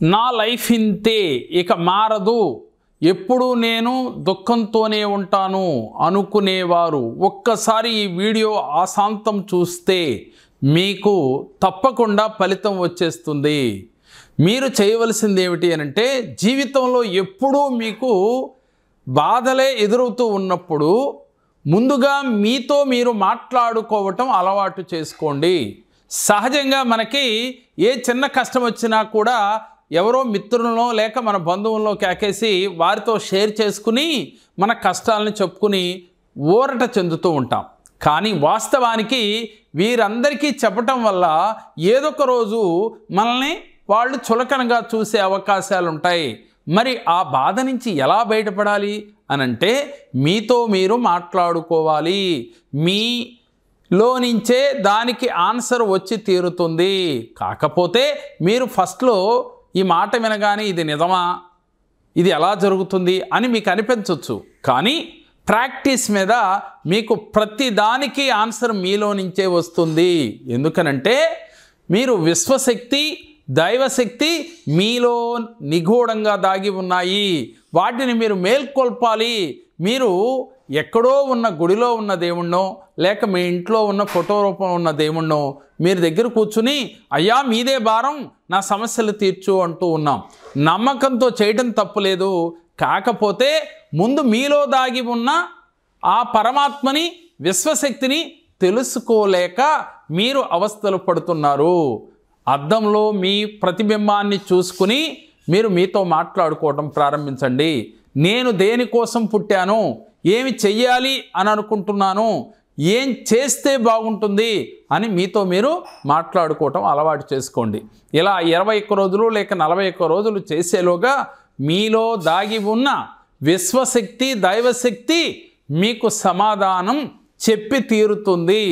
నా లైఫ్ ఇంతే, ఇక మారదు, ఎప్పుడూ నేను దుఃఖంతోనే ఉంటాను అనుకునేవారు ఒక్కసారి ఈ వీడియో ఆశాంతం చూస్తే మీకు తప్పకుండా ఫలితం వచ్చేస్తుంది. మీరు చేయవలసింది ఏమిటి అంటే, జీవితంలో ఎప్పుడూ మీకు బాధలే ఎదురవుతూ ఉన్నప్పుడు ముందుగా మీతో మీరు మాట్లాడుకోవటం అలవాటు చేసుకోండి. సహజంగా మనకి ఏ చిన్న కష్టం వచ్చినా కూడా ఎవరో మిత్రులను లేక మన బంధువులను కేకేసి వారితో షేర్ చేసుకుని మన కష్టాలను చెప్పుకుని ఊరట చెందుతూ ఉంటాం. కానీ వాస్తవానికి వీరందరికీ చెప్పటం వల్ల ఏదొక రోజు మనల్ని వాళ్ళు చులకనగా చూసే అవకాశాలు ఉంటాయి. మరి ఆ బాధ నుంచి ఎలా బయటపడాలి అనంటే, మీతో మీరు మాట్లాడుకోవాలి. మీలో నుంచే దానికి ఆన్సర్ వచ్చి తీరుతుంది. కాకపోతే మీరు ఫస్ట్లో ఈ మాట వినగానే ఇది నిజమా, ఇది ఎలా జరుగుతుంది అని మీకు అనిపించవచ్చు. కానీ ప్రాక్టీస్ మీద మీకు ప్రతి దానికి ఆన్సర్ మీలో నుంచే వస్తుంది. ఎందుకనంటే మీరు విశ్వశక్తి, దైవశక్తి మీలో నిగూఢంగా దాగి ఉన్నాయి. వాటిని మీరు మేల్కొల్పాలి. మీరు ఎక్కడో ఉన్న గుడిలో ఉన్న దేవుణ్ణో లేక మీ ఇంట్లో ఉన్న ఫోటో రూపంలో ఉన్న దేవుణ్ణో మీరు దగ్గర కూర్చుని, అయ్యా మీదే భారం, నా సమస్యలు తీర్చు అంటూ ఉన్నాం. నమ్మకంతో చేయడం తప్పులేదు. కాకపోతే ముందు మీలో దాగి ఉన్న ఆ పరమాత్మని, విశ్వశక్తిని తెలుసుకోలేక మీరు అవస్థలు పడుతున్నారు. అద్దంలో మీ ప్రతిబింబాన్ని చూసుకుని మీరు మీతో మాట్లాడుకోవడం ప్రారంభించండి. నేను దేనికోసం పుట్టాను, ఏమి చెయ్యాలి అని అనుకుంటున్నాను, ఏం చేస్తే బాగుంటుంది అని మీతో మీరు మాట్లాడుకోవటం అలవాటు చేసుకోండి. ఇలా 21 రోజులు లేక 41 రోజులు చేసేలోగా మీలో దాగి ఉన్న విశ్వశక్తి, దైవశక్తి మీకు సమాధానం చెప్పి తీరుతుంది.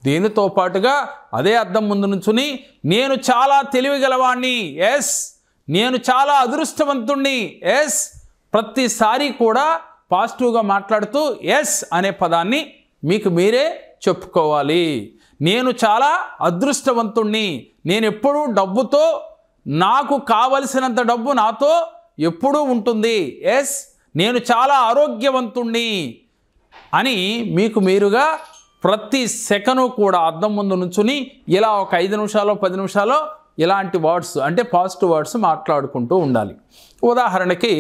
దీనితో పాటుగా అదే అద్దం ముందు నుంచుని, నేను చాలా తెలివిగలవాణ్ణి, ఎస్, నేను చాలా అదృష్టవంతుణ్ణి, ఎస్, ప్రతిసారి కూడా పాజిటివ్గా మాట్లాడుతూ ఎస్ అనే పదాన్ని మీకు మీరే చెప్పుకోవాలి. నేను చాలా అదృష్టవంతుణ్ణి, నేను ఎప్పుడూ డబ్బుతో, నాకు కావలసినంత డబ్బు నాతో ఎప్పుడూ ఉంటుంది, ఎస్, నేను చాలా ఆరోగ్యవంతుణ్ణి అని మీకు మీరుగా ప్రతి సెకను కూడా అద్దం ముందు నుంచుని ఇలా ఒక 5 నిమిషాలు 10 నిమిషాలు ఇలాంటి వర్డ్స్ అంటే పాజిటివ్ వర్డ్స్ మాట్లాడుకుంటూ ఉండాలి. ఉదాహరణకి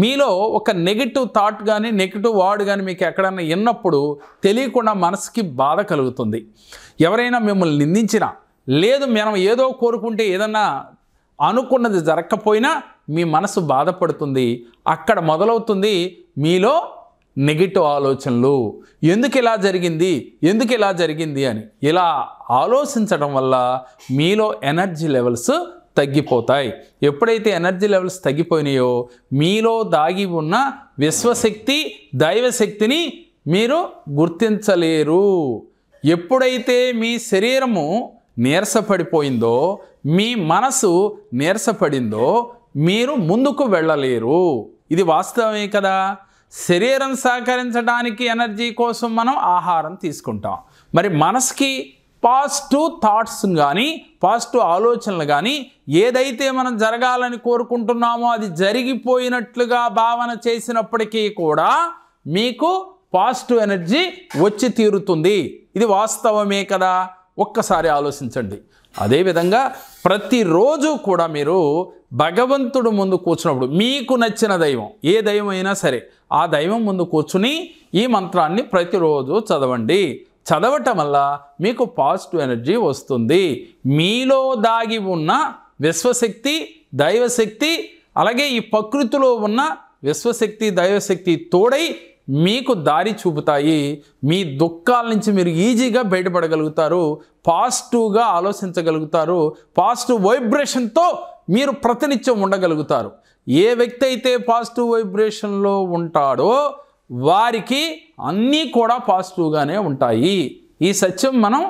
మీలో ఒక నెగిటివ్ థాట్ కానీ నెగిటివ్ వర్డ్ కానీ మీకు ఎక్కడన్నా విన్నప్పుడు తెలియకుండా మనసుకి బాధ కలుగుతుంది. ఎవరైనా మిమ్మల్ని నిందించినా, లేదు మనం ఏదో కోరుకుంటే ఏదన్నా అనుకున్నది జరగకపోయినా మీ మనసు బాధపడుతుంది. అక్కడ మొదలవుతుంది మీలో నెగిటివ్ ఆలోచనలు. ఎందుకు ఇలా జరిగింది, ఎందుకు ఇలా జరిగింది అని ఇలా ఆలోచించడం వల్ల మీలో ఎనర్జీ లెవెల్స్ తగ్గిపోతాయి. ఎప్పుడైతే ఎనర్జీ లెవెల్స్ తగ్గిపోయినాయో మీలో దాగి ఉన్న విశ్వశక్తి, దైవశక్తిని మీరు గుర్తించలేరు. ఎప్పుడైతే మీ శరీరము నీరసపడిపోయిందో, మీ మనసు నీరసపడిందో మీరు ముందుకు వెళ్ళలేరు. ఇది వాస్తవమే కదా. శరీరం సహకరించడానికి ఎనర్జీ కోసం మనం ఆహారం తీసుకుంటాం. మరి మనసుకి పాజిటివ్ థాట్స్ కానీ పాజిటివ్ ఆలోచనలు కానీ ఏదైతే మనం జరగాలని కోరుకుంటున్నామో అది జరిగిపోయినట్లుగా భావన చేసినప్పటికీ కూడా మీకు పాజిటివ్ ఎనర్జీ వచ్చి తీరుతుంది. ఇది వాస్తవమే కదా. ఒక్కసారి ఆలోచించండి. అదేవిధంగా ప్రతిరోజు కూడా మీరు భగవంతుడు ముందు కూర్చున్నప్పుడు మీకు నచ్చిన దైవం, ఏ దైవం అయినా సరే, ఆ దైవం ముందు కూర్చుని ఈ మంత్రాన్ని ప్రతిరోజు చదవండి. చదవటం వల్ల మీకు పాజిటివ్ ఎనర్జీ వస్తుంది. మీలో దాగి ఉన్న విశ్వశక్తి, దైవశక్తి, అలాగే ఈ ప్రకృతిలో ఉన్న విశ్వశక్తి, దైవశక్తి తోడై మీకు దారి చూపుతాయి. మీ దుఃఖాల నుంచి మీరు ఈజీగా బయటపడగలుగుతారు. పాజిటివ్గా ఆలోచించగలుగుతారు. పాజిటివ్ వైబ్రేషన్తో మీరు ప్రతినిత్యం ఉండగలుగుతారు. ఏ వ్యక్తి అయితే పాజిటివ్ వైబ్రేషన్లో ఉంటాడో వారికి అన్నీ కూడా పాజిటివ్గానే ఉంటాయి. ఈ సత్యం మనం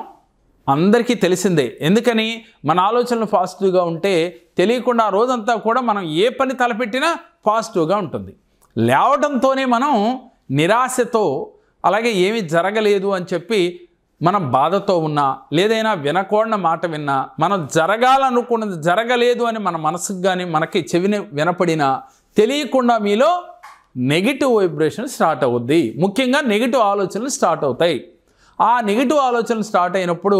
అందరికీ తెలిసిందే. ఎందుకని, మన ఆలోచనలు పాజిటివ్గా ఉంటే తెలియకుండా ఆ రోజంతా కూడా మనం ఏ పని తలపెట్టినా పాజిటివ్గా ఉంటుంది. లేవడంతోనే మనం నిరాశతో అలాగే ఏమీ జరగలేదు అని చెప్పి మనం బాధతో ఉన్నా, లేదైనా వినకూడని మాట విన్నా, మనం జరగాలనుకున్నది జరగలేదు అని మన మనసుకు కానీ మనకి చెవిని వినపడినా తెలియకుండా మీలో నెగిటివ్ వైబ్రేషన్ స్టార్ట్ అవుద్ది. ముఖ్యంగా నెగిటివ్ ఆలోచనలు స్టార్ట్ అవుతాయి. ఆ నెగిటివ్ ఆలోచనలు స్టార్ట్ అయినప్పుడు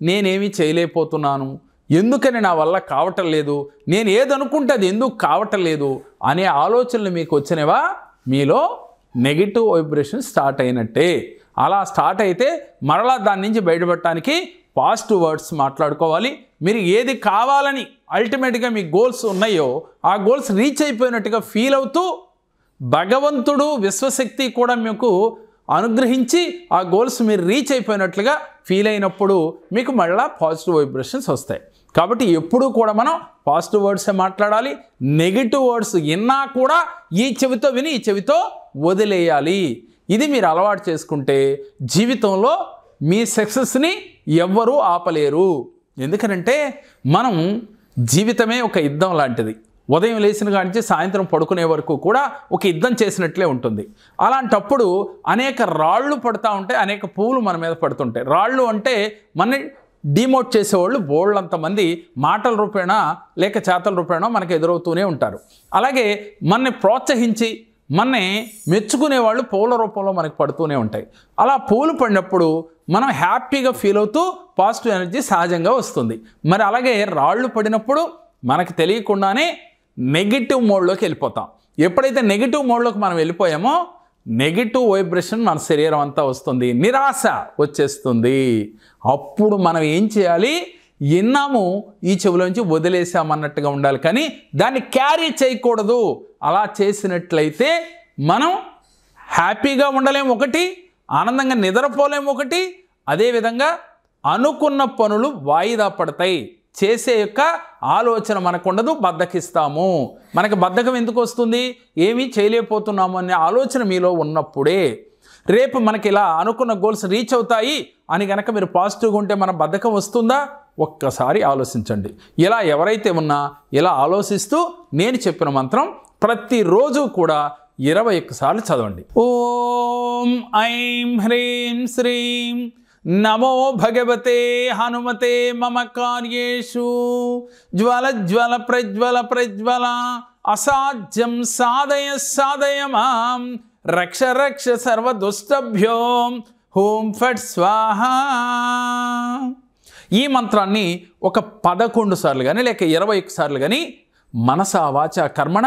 నేనేమీ చేయలేకపోతున్నాను, ఎందుకని నా వల్ల కావటం లేదు, నేను ఏదనుకుంటే అది ఎందుకు కావటం లేదు అనే ఆలోచనలు మీకు వచ్చినవా, మీలో నెగిటివ్ వైబ్రేషన్ స్టార్ట్ అయినట్టే. అలా స్టార్ట్ అయితే మరలా దాని నుంచి బయటపడటానికి పాజిటివ్ వర్డ్స్ మాట్లాడుకోవాలి. మీరు ఏది కావాలని అల్టిమేట్గా మీ గోల్స్ ఉన్నాయో ఆ గోల్స్ రీచ్ అయిపోయినట్టుగా ఫీల్ అవుతూ భగవంతుడు విశ్వశక్తి కూడా మీకు అనుగ్రహించి ఆ గోల్స్ మీరు రీచ్ అయిపోయినట్లుగా ఫీల్ అయినప్పుడు మీకు మళ్ళీ పాజిటివ్ వైబ్రేషన్స్ వస్తాయి. కాబట్టి ఎప్పుడూ కూడా మనం పాజిటివ్ వర్డ్సే మాట్లాడాలి. నెగిటివ్ వర్డ్స్ విన్నా కూడా ఈ చెవితో విని ఈ చెవితో వదిలేయాలి. ఇది మీరు అలవాటు చేసుకుంటే జీవితంలో మీ సక్సెస్ని ఎవ్వరూ ఆపలేరు. ఎందుకనంటే మనం జీవితమే ఒక యుద్ధం లాంటిది. ఉదయం లేచిన కాడి నుంచి సాయంత్రం పడుకునే వరకు కూడా ఒక యుద్ధం చేసినట్లే ఉంటుంది. అలాంటప్పుడు అనేక రాళ్ళు పడుతూ ఉంటాయి, అనేక పువ్వులు మన మీద పడుతుంటాయి. రాళ్ళు అంటే మన డిమోట్ చేసేవాళ్ళు బోళ్ళంతమంది మాటల రూపేణ లేక చేతల రూపేణ మనకు ఎదురవుతూనే ఉంటారు. అలాగే మనని ప్రోత్సహించి మనని మెచ్చుకునే వాళ్ళు పూల రూపంలో మనకు పడుతూనే ఉంటాయి. అలా పూలు పడినప్పుడు మనం హ్యాపీగా ఫీల్ అవుతూ పాజిటివ్ ఎనర్జీ సహజంగా వస్తుంది. మరి అలాగే రాళ్ళు పడినప్పుడు మనకు తెలియకుండానే నెగిటివ్ మోడ్లోకి వెళ్ళిపోతాం. ఎప్పుడైతే నెగిటివ్ మోడ్లోకి మనం వెళ్ళిపోయామో నెగిటివ్ వైబ్రేషన్ మన శరీరం అంతా వస్తుంది, నిరాశ వచ్చేస్తుంది. అప్పుడు మనం ఏం చేయాలి, విన్నాము ఈ చెవిలోంచి వదిలేసామన్నట్టుగా ఉండాలి, కానీ దాన్ని క్యారీ చేయకూడదు. అలా చేసినట్లయితే మనం హ్యాపీగా ఉండలేము, ఒకటి ఆనందంగా నిద్రపోలేము, ఒకటి అదేవిధంగా అనుకున్న పనులు వాయిదా పడతాయి. చేసే యొక్క ఆలోచన మనకు ఉండదు, బద్ధకిస్తాము. మనకి బద్ధకం ఎందుకు వస్తుంది, ఏమీ చేయలేకపోతున్నాము అనే ఆలోచన మీలో ఉన్నప్పుడే రేపు మనకి ఇలా అనుకున్న గోల్స్ రీచ్ అవుతాయి అని కనుక మీరు పాజిటివ్గా ఉంటే మన బద్ధకం వస్తుందా, ఒక్కసారి ఆలోచించండి. ఇలా ఎవరైతే ఉన్నా ఇలా ఆలోచిస్తూ నేను చెప్పిన మంత్రం ప్రతిరోజు కూడా 21 సార్లు చదవండి. ఓం ఐం హ్రీం శ్రీం నమో భగవతే హనుమతే మమ కార్యేషు జ్వల జ్వల ప్రజ్వల ప్రజ్వల అసాధ్యం సాధయ సాధయ మాం రక్ష రక్ష సర్వదుష్టభ్యో హోం ఫట్ స్వాహ. ఈ మంత్రాన్ని ఒక 11 సార్లు కానీ లేక 21 సార్లు కానీ మనస వాచ కర్మణ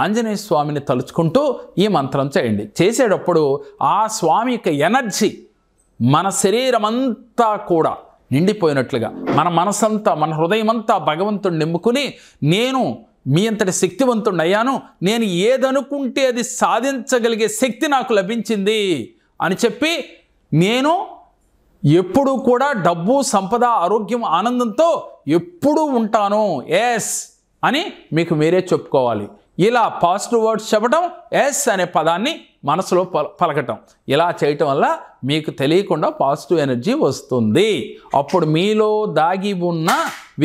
ఆంజనేయ స్వామిని తలుచుకుంటూ ఈ మంత్రం చేయండి. చేసేటప్పుడు ఆ స్వామి యొక్క ఎనర్జీ మన శరీరం అంతా కూడా నిండిపోయినట్లుగా, మన మనసంతా మన హృదయం అంతా భగవంతుడిని నింపుకుని నేను మీ అంతటి శక్తివంతుడిని అయ్యాను, నేను ఏదనుకుంటే అది సాధించగలిగే శక్తి నాకు లభించింది అని చెప్పి నేను ఎప్పుడూ కూడా డబ్బు సంపద ఆరోగ్యం ఆనందంతో ఎప్పుడూ ఉంటాను ఎస్ అని మీకు మీరే చెప్పుకోవాలి. ఇలా పాజిటివ్ వర్డ్స్ చెప్పడం, ఎస్ అనే పదాన్ని మనసులో పలకటం, ఇలా చేయటం వల్ల మీకు తెలియకుండా పాజిటివ్ ఎనర్జీ వస్తుంది. అప్పుడు మీలో దాగి ఉన్న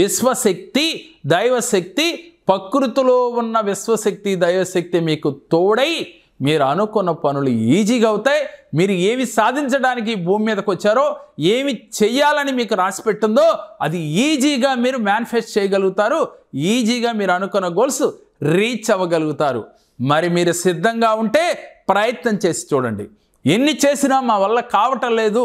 విశ్వశక్తి దైవశక్తి, ప్రకృతిలో ఉన్న విశ్వశక్తి దైవశక్తి మీకు తోడై మీరు అనుకున్న పనులు ఈజీగా అవుతాయి. మీరు ఏమి సాధించడానికి భూమి మీదకి వచ్చారో, ఏమి చెయ్యాలని మీకు రాసి పెట్టిందో అది ఈజీగా మీరు మేనిఫెస్ట్ చేయగలుగుతారు. ఈజీగా మీరు అనుకున్న గోల్స్ రీచ్ అవ్వగలుగుతారు. మరి మీరు సిద్ధంగా ఉంటే ప్రయత్నం చేసి చూడండి. ఎన్ని చేసినా మా వల్ల కావటం లేదు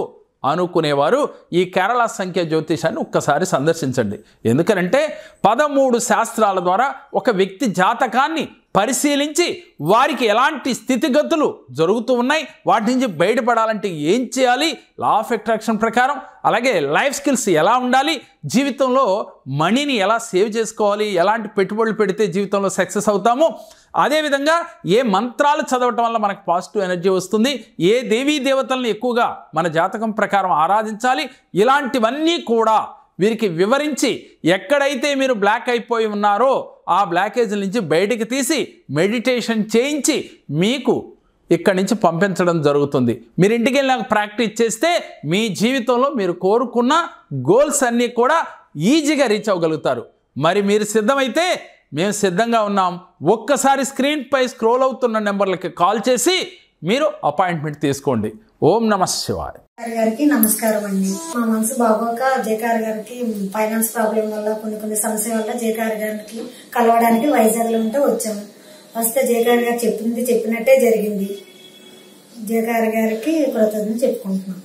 అనుకునేవారు ఈ కేరళ సంఖ్య జ్యోతిషాన్ని ఒక్కసారి సందర్శించండి. ఎందుకంటే 13 శాస్త్రాల ద్వారా ఒక వ్యక్తి జాతకాన్ని పరిశీలించి వారికి ఎలాంటి స్థితిగతులు జరుగుతూ ఉన్నాయి, వాటి నుంచి బయటపడాలంటే ఏం చేయాలి, లా ఆఫ్ అట్రాక్షన్ ప్రకారం, అలాగే లైఫ్ స్కిల్స్ ఎలా ఉండాలి, జీవితంలో మనీని ఎలా సేవ్ చేసుకోవాలి, ఎలాంటి పెట్టుబడులు పెడితే జీవితంలో సక్సెస్ అవుతాము, అదేవిధంగా ఏ మంత్రాలు చదవటం వల్ల మనకు పాజిటివ్ ఎనర్జీ వస్తుంది, ఏ దేవీ దేవతలను ఎక్కువగా మన జాతకం ప్రకారం ఆరాధించాలి, ఇలాంటివన్నీ కూడా వీరికి వివరించి ఎక్కడైతే మీరు బ్లాక్ అయిపోయి ఉన్నారో ఆ బ్లాకేజ్ నుంచి బయటికి తీసి మెడిటేషన్ చేయించి మీకు ఇక్కడి నుంచి పంపించడం జరుగుతుంది. మీరు ఇంటికి వెళ్ళి ప్రాక్టీస్ చేస్తే మీ జీవితంలో మీరు కోరుకున్న గోల్స్ అన్నీ కూడా ఈజీగా రీచ్ అవ్వగలుగుతారు. మరి మీరు సిద్ధమైతే మేము సిద్ధంగా ఉన్నాం. ఒక్కసారి స్క్రీన్పై స్క్రోల్ అవుతున్న నెంబర్లకి కాల్ చేసి మీరు అపాయింట్మెంట్ తీసుకోండి. ఓం నమః శివాయ. గారికి నమస్కారం అండి. మా మనసు బాగోక జేకార్ గారికి ఫైనాన్స్ ప్రాబ్లం వల్ల కొన్ని సమస్య వల్ల జేకార్ గారికి కలవడానికి వైజాగ్ లో ఉంటే వచ్చాము. వస్తే జేకార్ గారు చెప్పినట్టే జరిగింది. జేకార్ గారికి కృతజ్ఞతలు చెప్పుకుంటున్నాం.